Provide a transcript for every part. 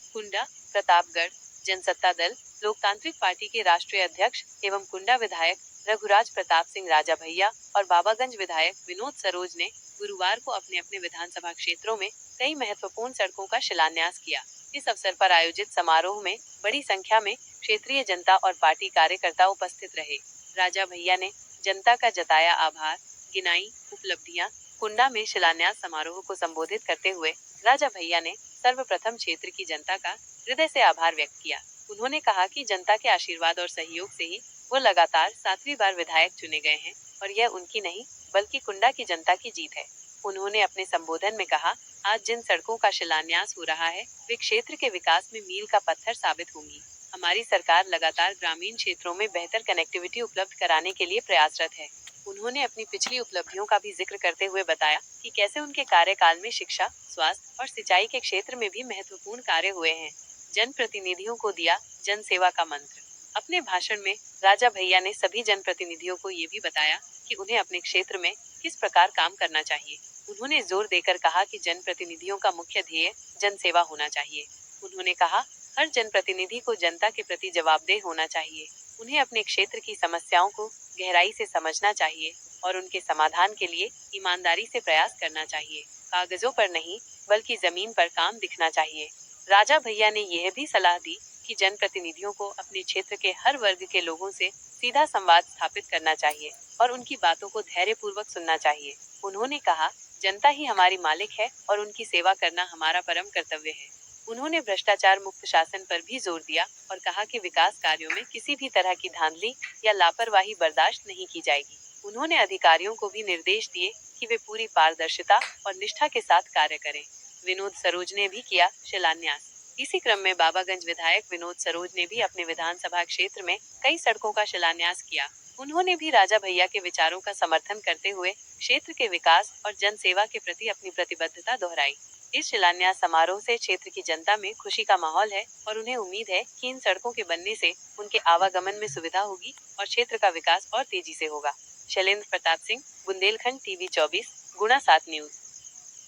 कुंडा प्रतापगढ़ जनसत्ता दल लोकतांत्रिक पार्टी के राष्ट्रीय अध्यक्ष एवं कुंडा विधायक रघुराज प्रताप सिंह राजा भैया और बाबागंज विधायक विनोद सरोज ने गुरुवार को अपने अपने विधानसभा क्षेत्रों में कई महत्वपूर्ण सड़कों का शिलान्यास किया। इस अवसर पर आयोजित समारोह में बड़ी संख्या में क्षेत्रीय जनता और पार्टी कार्यकर्ता उपस्थित रहे। राजा भैया ने जनता का जताया आभार, गिनाई उपलब्धियां। कुंडा में शिलान्यास समारोह को संबोधित करते हुए राजा भैया ने सर्वप्रथम क्षेत्र की जनता का हृदय से आभार व्यक्त किया। उन्होंने कहा कि जनता के आशीर्वाद और सहयोग से ही वो लगातार 7वीं बार विधायक चुने गए हैं और यह उनकी नहीं बल्कि कुंडा की जनता की जीत है। उन्होंने अपने संबोधन में कहा, आज जिन सड़कों का शिलान्यास हो रहा है वे क्षेत्र के विकास में मील का पत्थर साबित होंगी। हमारी सरकार लगातार ग्रामीण क्षेत्रों में बेहतर कनेक्टिविटी उपलब्ध कराने के लिए प्रयासरत है। उन्होंने अपनी पिछली उपलब्धियों का भी जिक्र करते हुए बताया कि कैसे उनके कार्यकाल में शिक्षा, स्वास्थ्य और सिंचाई के क्षेत्र में भी महत्वपूर्ण कार्य हुए हैं। जनप्रतिनिधियों को दिया जन सेवा का मंत्र। अपने भाषण में राजा भैया ने सभी जनप्रतिनिधियों को ये भी बताया कि उन्हें अपने क्षेत्र में किस प्रकार काम करना चाहिए। उन्होंने जोर देकर कहा कि जनप्रतिनिधियों का मुख्य ध्येय जन सेवा होना चाहिए। उन्होंने कहा, हर जनप्रतिनिधि को जनता के प्रति जवाबदेह होना चाहिए। उन्हें अपने क्षेत्र की समस्याओं को गहराई से समझना चाहिए और उनके समाधान के लिए ईमानदारी से प्रयास करना चाहिए। कागजों पर नहीं बल्कि जमीन पर काम दिखना चाहिए। राजा भैया ने यह भी सलाह दी कि जनप्रतिनिधियों को अपने क्षेत्र के हर वर्ग के लोगों से सीधा संवाद स्थापित करना चाहिए और उनकी बातों को धैर्यपूर्वक सुनना चाहिए। उन्होंने कहा, जनता ही हमारी मालिक है और उनकी सेवा करना हमारा परम कर्तव्य है। उन्होंने भ्रष्टाचार मुक्त शासन पर भी जोर दिया और कहा कि विकास कार्यों में किसी भी तरह की धांधली या लापरवाही बर्दाश्त नहीं की जाएगी। उन्होंने अधिकारियों को भी निर्देश दिए कि वे पूरी पारदर्शिता और निष्ठा के साथ कार्य करें। विनोद सरोज ने भी किया शिलान्यास। इसी क्रम में बाबागंज विधायक विनोद सरोज ने भी अपने विधानसभा क्षेत्र में कई सड़कों का शिलान्यास किया। उन्होंने भी राजा भैया के विचारों का समर्थन करते हुए क्षेत्र के विकास और जन सेवा के प्रति अपनी प्रतिबद्धता दोहराई। इस शिलान्यास समारोह से क्षेत्र की जनता में खुशी का माहौल है और उन्हें उम्मीद है कि इन सड़कों के बनने से उनके आवागमन में सुविधा होगी और क्षेत्र का विकास और तेजी से होगा। शैलेंद्र प्रताप सिंह, बुंदेलखंड टीवी 24, गुना 7 न्यूज।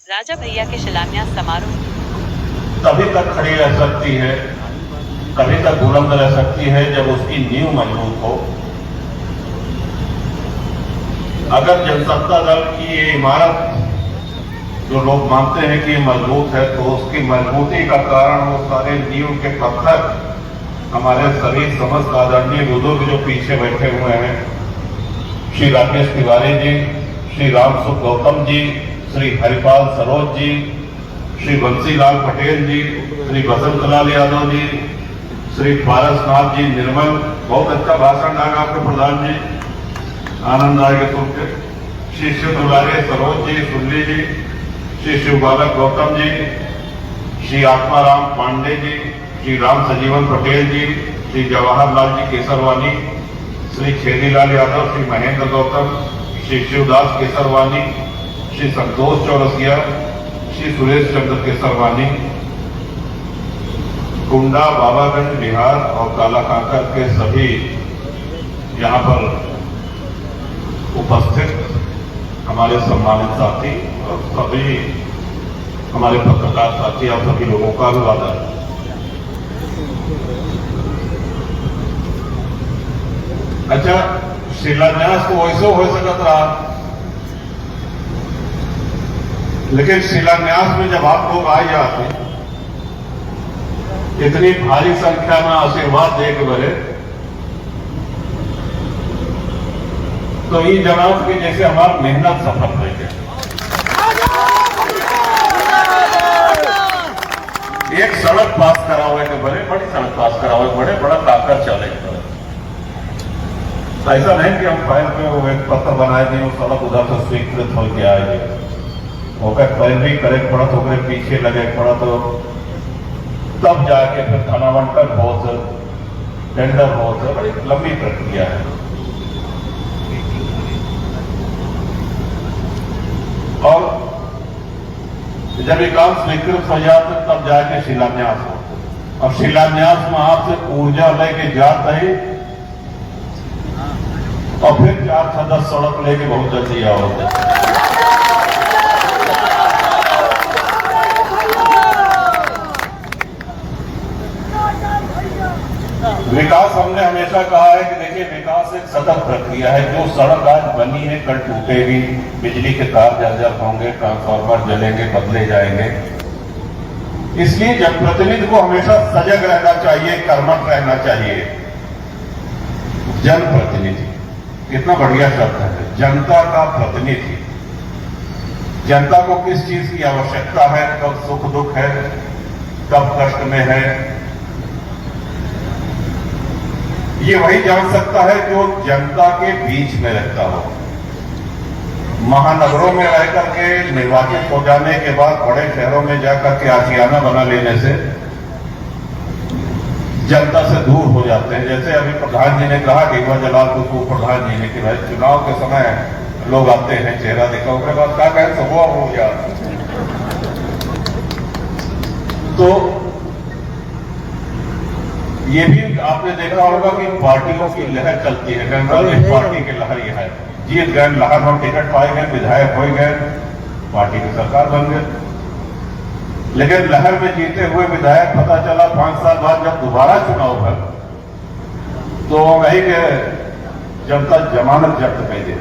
राजा भैया के शिलान्यास समारोह तभी तक खड़ी रह सकती है, तभी तक बुलंद रह सकती है जब उसकी नींव मजबूत हो। अगर जनसत्ता दल की ये इमारत जो लोग मानते हैं कि मजबूत है, तो उसकी मजबूती का कारण वो सारे नींव के पत्थर हमारे सभी समस्त आदरणीय बुजुर्ग जो पीछे बैठे हुए हैं, श्री राकेश तिवारी जी, श्री रामसुख गौतम जी, श्री हरिपाल सरोज जी, श्री बंसीलाल पटेल जी, श्री बसंतलाल यादव जी, श्री पारसनाथ जी निर्मल। बहुत अच्छा भाषण लगा आपके प्रधान जी, आनंद आएगा सुन के। श्री शिव दुलारे सरोज जी, सुल्ली जी, श्री शिवबालक गौतम जी, श्री आत्माराम पांडे जी, श्री राम सजीवन पटेल जी, श्री जवाहरलाल जी केसरवानी, श्री खेरीलाल यादव, श्री महेंद्र गौतम, श्री शिवदास केसरवानी, श्री संतोष चौरसिया, श्री सुरेश चंद्र केसरवानी, कुंडा, बाबागंज, बिहार और कालाकांकर के सभी यहाँ पर उपस्थित हमारे सम्मानित साथी और सभी हमारे पत्रकार साथी और सभी लोगों का अभिवादन। अच्छा, शिलान्यास को वैसे हो सकता रहा, लेकिन शिलान्यास में जब आप लोग आ जाते, इतनी भारी संख्या में आशीर्वाद दे के बड़े, तो ये जनाब की जैसे हमारी मेहनत सफल हो गई। एक सड़क पास करा हुआ है, बड़े बड़ी सड़क पास करा हुआ है, बड़े बड़ा ताकत चले। ऐसा नहीं कि हम फाइल पे वो एक पत्र बनाए थे, वो सड़क उधर से स्वीकृत होकर आएगी, पैरवी करे पड़ा तो पीछे लगे पड़ा, तो तब जाके फिर धनावंटन हो, टेंडर हो, बड़ी लंबी प्रक्रिया है। और जब ये काम स्वीकृत हो जाते तब जाके शिलान्यास हो। अब शिलान्यास में आपसे ऊर्जा लेके जाते ही और फिर 4-10 सड़क लेके बहुत जल्दी आओगे। हमेशा कहा है कि देखिए विकास एक सतत प्रक्रिया है। जो सड़क आज बनी है कल टूटेगी, बिजली के तार जर्जर होंगे, ट्रांसफार्मर जलेंगे, बदले जाएंगे। इसलिए जनप्रतिनिधि को हमेशा सजग रहना चाहिए, कर्मठ रहना चाहिए। जनप्रतिनिधि कितना बढ़िया शब्द है, जनता का प्रतिनिधि। जनता को किस चीज की आवश्यकता है, कब सुख दुख है, कब कष्ट में है, ये वही जान सकता है जो जनता के बीच में रहता हो। महानगरों में रह करके निर्वाचित हो जाने के बाद बड़े शहरों में जाकर के आशियाना बना लेने से जनता से दूर हो जाते हैं। जैसे अभी प्रधान जी ने कहा, डीवा जलालपुर को प्रधान जी ने कि भाई चुनाव के समय लोग आते हैं, चेहरा देखा, उसके बाद क्या कहें सुबह हो गया। तो ये भी आपने देखा होगा कि पार्टियों की लहर चलती है। कांग्रेस पार्टी की लहर यह है, जीत गए, लहर में टिकट पाए गए, विधायक हो गए, पार्टी की सरकार बन गए। लेकिन लहर में जीते हुए विधायक पता चला 5 साल बाद जब दोबारा चुनाव हुआ तो वही के जनता जमानत जब्त कर दे।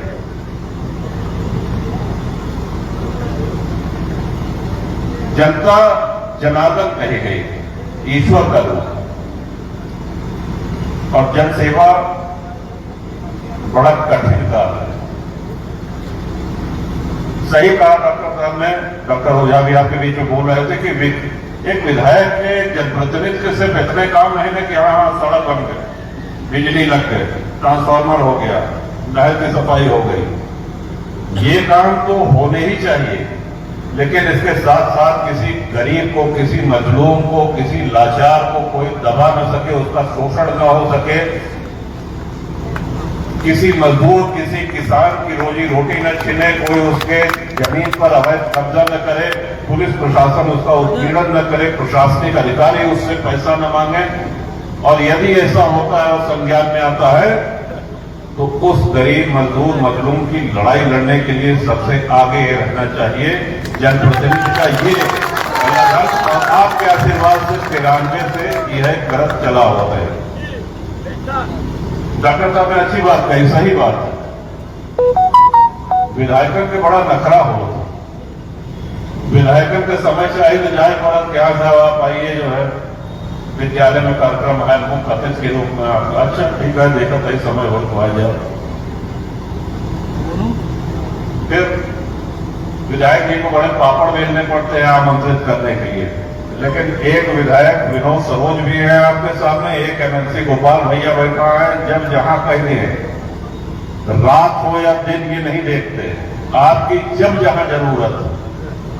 जनता जनार्दन कही गई, ईश्वर का रूप। और जनसेवा बड़ा कठिन काम है। सही कहा डॉक्टर साहब ने, डॉक्टर ओझा भी आपके बीच में बोल रहे थे कि एक विधायक के जनप्रतिनिधि के सिर्फ इतने काम नहीं कि हाँ सड़क बन गए, बिजली लग गए, ट्रांसफार्मर हो गया, नहर की सफाई हो गई। ये काम तो होने ही चाहिए, लेकिन इसके साथ साथ किसी गरीब को, किसी मजलूम को, किसी लाचार को कोई दबा न सके, उसका शोषण न हो सके, किसी मजदूर, किसी किसान की रोजी रोटी न छीने, कोई उसके जमीन पर अवैध कब्जा न करे, पुलिस प्रशासन उसका उत्पीड़न न करे, प्रशासनिक अधिकारी उससे पैसा न मांगे। और यदि ऐसा होता है और संज्ञान में आता है तो उस गरीब मजदूर मजलूम की लड़ाई लड़ने के लिए सबसे आगे रहना चाहिए जनप्रतिनिधि का ये प्रयास। और आपके आशीर्वाद से 93 से यह गरज चला हुआ है। डॉक्टर साहब ने अच्छी बात कही, सही बात है। विधायकों के बड़ा नखरा हो, विधायकों के समय से आई तो जाए पड़ा, क्या साहब आप आइए, जो है विद्यालय में कार्यक्रम है, मुख्य अतिथि के रूप में आप। अच्छा ठीक है, देखो सही समय हो तो आ जाओ। फिर विधायक जी को बड़े पापड़ बेलने पड़ते हैं आमंत्रित करने के लिए। लेकिन एक विधायक विनोद सरोज भी है आपके सामने, एक एमएलसी गोपाल भैया बैठा है। जब जहां कहीं है, रात हो या दिन, ये नहीं देखते, आपकी जब जहां जरूरत,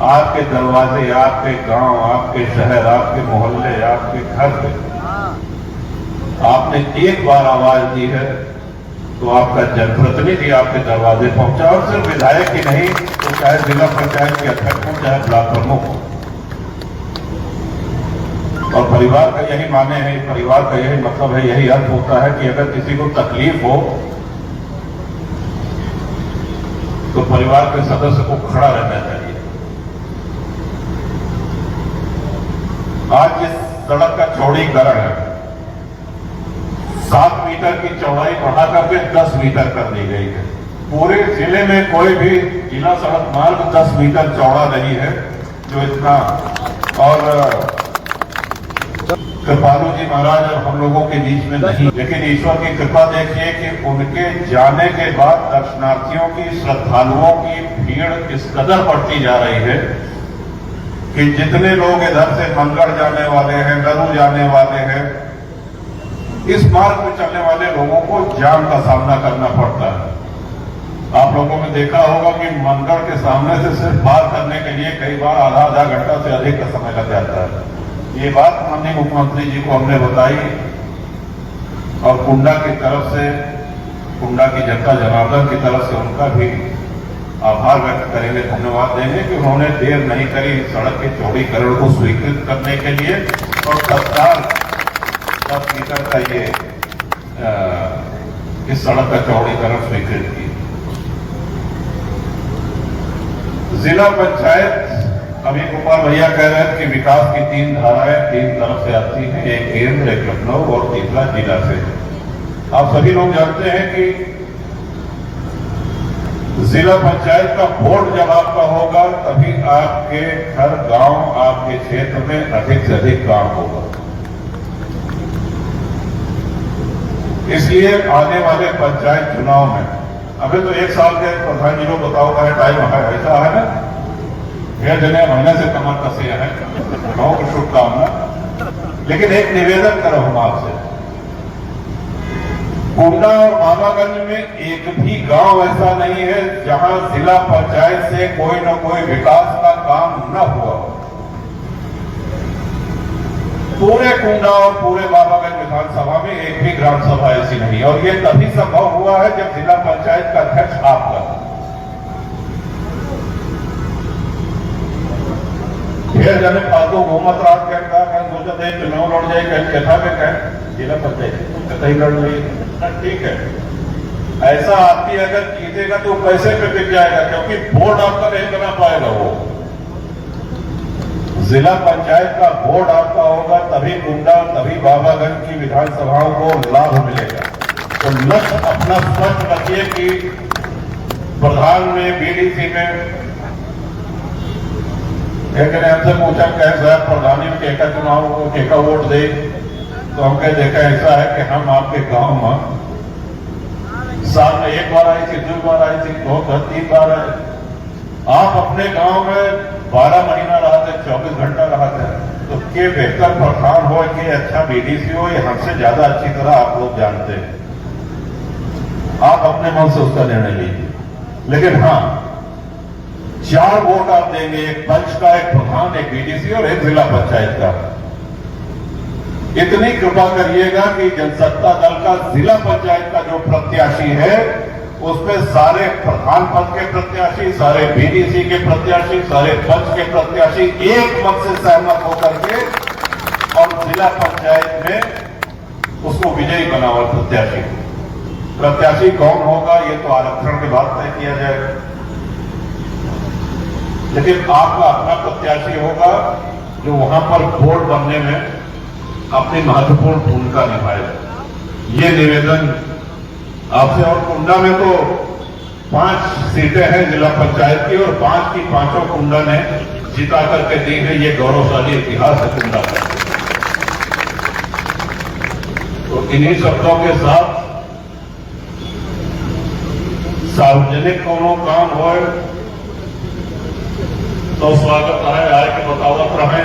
आपके दरवाजे, आपके गांव, आपके शहर, आपके मोहल्ले, आपके घर पे आपने एक बार आवाज दी है तो आपका जनप्रतिनिधि आपके दरवाजे पहुंचा। और सिर्फ विधायक ही नहीं तो चाहे जिला पंचायत के अध्यक्ष हो, चाहे ब्लॉक प्रमुख हो। और परिवार का यही माने है, परिवार का यही मतलब है, यही अर्थ होता है कि अगर किसी को तकलीफ हो तो परिवार के सदस्य को खड़ा रहना चाहिए। आज जिस सड़क का चौड़ीकरण है, 7 मीटर की चौड़ाई बढ़ा करके 10 मीटर कर दी गई है। पूरे जिले में कोई भी जिला सड़क मार्ग 10 मीटर चौड़ा नहीं है जो इतना। और कृपालू जी महाराज अब हम लोगों के बीच में नहीं, लेकिन ईश्वर की कृपा देखिए कि उनके जाने के बाद दर्शनार्थियों की, श्रद्धालुओं की भीड़ इस कदर बढ़ती जा रही है कि जितने लोग इधर से मंगल जाने वाले हैं, नरू जाने वाले हैं, इस मार्ग में चलने वाले लोगों को जाम का सामना करना पड़ता है। आप लोगों ने देखा होगा कि मंगल के सामने से सिर्फ पार करने के लिए कई बार आधा घंटा से अधिक का समय लग जाता है। ये बात माननीय मुख्यमंत्री जी को हमने बताई और कुंडा की तरफ से, कुंडा की जनता जनार्दन की तरफ से उनका भी आभार व्यक्त करेंगे, धन्यवाद देंगे कि उन्होंने देर नहीं करी सड़क के चौड़ीकरण को स्वीकृत करने के लिए और तत्काल 10 मीटर का ये इस सड़क का चौड़ीकरण स्वीकृत किया। जिला पंचायत, अभी गोपाल भैया कह रहे हैं कि विकास की 3 धाराएं 3 तरफ से आती हैं, एक केंद्र, एक लखनऊ और तीसरा जिला से। आप सभी लोग जानते हैं कि जिला पंचायत का वोट जब आपका होगा तभी आपके हर गांव, आपके क्षेत्र में अधिक से अधिक काम होगा। इसलिए आने वाले पंचायत चुनाव में, अभी तो 1 साल के प्रधान जी को बताओ का टाइम है, ऐसा है ना, यह जने महीने से कमर कसे हैं, बहुत शुभकामना। लेकिन एक निवेदन करो हम आपसे, कुंडा और बाबागंज में एक भी गांव ऐसा नहीं है जहां जिला पंचायत से कोई न कोई विकास का काम न हुआ। पूरे कुंडा और पूरे बाबागंज विधानसभा में एक भी ग्राम सभा ऐसी नहीं, और ये तभी संभव हुआ है जब जिला पंचायत का अध्यक्ष आपका। फिर जब फालतू घूमत रात कहता सोचा थे चुनाव लड़ जाए, कथा में कह जिला पंचायत कतई लड़ रही है, ठीक है। ऐसा आदमी अगर जीतेगा तो पैसे पे बिक जाएगा, क्योंकि बोर्ड आपका नहीं बना पाएगा। वो जिला पंचायत का बोर्ड आपका होगा तभी कुंडा, तभी बाबागंज की विधानसभाओं को लाभ मिलेगा। तो लक्ष्य अपना स्पष्ट रखिए कि प्रधान में, बीडीसी में, एक ने हमसे पूछा कहे साहब प्रधानी में केका चुनाव केका वोट दे, तो हम कह देखा ऐसा है कि हम आपके गांव में साल में 1 बार आई थी, 2 बार आई थी, 2 बार 3 बार आए। आप अपने गांव में 12 महीना रहा थे, 24 घंटा रहा थे, तो के बेहतर प्रधान हो, के अच्छा बीडीसी हो, ये हमसे ज्यादा अच्छी तरह आप लोग जानते हैं। आप अपने मन से उसका निर्णय लीजिए, लेकिन हाँ 4 वोट आप देंगे, एक पंच का, एक प्रधान, एक बीडीसी और एक जिला पंचायत का। इतनी कृपा करिएगा कि जनसत्ता दल का जिला पंचायत का जो प्रत्याशी है उसमें सारे प्रधान पद के प्रत्याशी, सारे बीडीसी के प्रत्याशी, सारे पंच के प्रत्याशी एक मत से सहमत होकर के और जिला पंचायत में उसको विजयी बनाओ। प्रत्याशी कौन होगा ये तो आरक्षण के बाद तय किया जाएगा, लेकिन आपका अपना प्रत्याशी होगा जो वहां पर बोर्ड बनने में अपनी महत्वपूर्ण भूमिका निभाएगा। ये निवेदन आपसे। और कुंडा में तो 5 सीटें हैं जिला पंचायत की, और 5 की 5 कुंडा ने जिता करके दी है। ये गौरवशाली इतिहास है कुंडा का। तो इन्हीं शब्दों के साथ सार्वजनिक कोनो काम हो तो स्वागत है, आए के बतावत रहे।